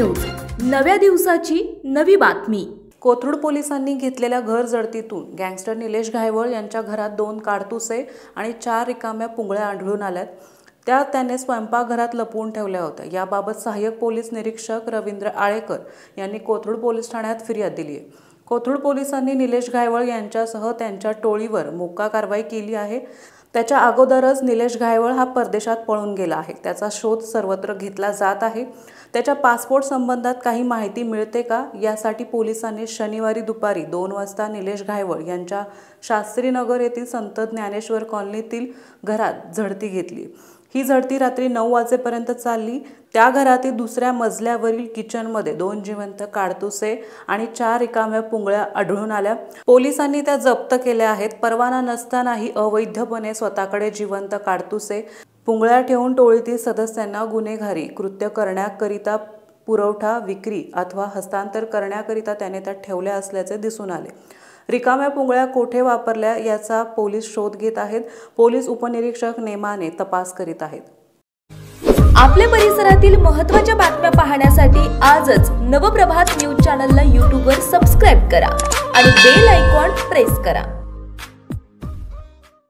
News, नव्या दिवसाची नवी बातमी। कोथरूड पोलिसांनी घेतलेल्या घर जडतीतून गँगस्टर निलेश घायवळ यांच्या घरात 2 काडतुसे आणि 4 रिकाम्या पुंगळ्या आढळून आल्यात। त्याने स्वयंपाकघरात लपवून ठेवल्या होत्या। याबाबत सहाय्यक पोलीस निरीक्षक रवींद्र आळेकर यांनी कोथरूड पोलीस ठाण्यात फिर्याद दिली आहे। कोथरूड पोलिसांनी निलेश घायवळ यांच्यासह त्यांच्या टोळीवर मोक्का कारवाई केली आहे। त्याच्या अगोदरच निलेश घायवळ हा परदेशात पळून गेला आहे। त्याचा शोध सर्वत्र घेतला जात आहे। त्याच्या पासपोर्ट संबंधात काही माहिती मिळते का, यासाठी पोलिसांनी शनिवारी दुपारी 2 वाजता निलेश घायवळ यांच्या शास्त्रीनगर येथील संत ज्ञानेश्वर कॉलनीतील घरात झडती घेतली। ही झडती रात्री 9 वाजेपर्यंत चालली। त्या घरातील दुसऱ्या मजल्यावरील किचनमध्ये 2 जिवंत काडतुसे आणि 4 रिकाम्या पुंगळ्या आढळून आल्या। पोलिसांनी त्या जप्त केल्या आहेत। परवाना नसतानाही अवैधपणे स्वतःकडे जिवंत काडतुसे पुंगळ्या ठेवून टोळीतील सदस्यांना गुन्हेगारी कृत्य करण्याकरिता पुरवठा, विक्री अथवा हस्तांतर करण्याकरिता त्याने त्या ठेवल्या असल्याचे दिसून आले। रिकाम्या पुंगळ्या कोठे वापरल्या याचा पोलीस शोध घेत आहेत। पोलीस उपनिरीक्षक नेमाने तपास करीत आहेत। आपल्या परिसरातील महत्त्वाच्या बातम्या पाहण्यासाठी आजच नवप्रभात न्यूज चॅनलला YouTube वर सबस्क्राइब करा आणि बेल आयकॉन प्रेस करा।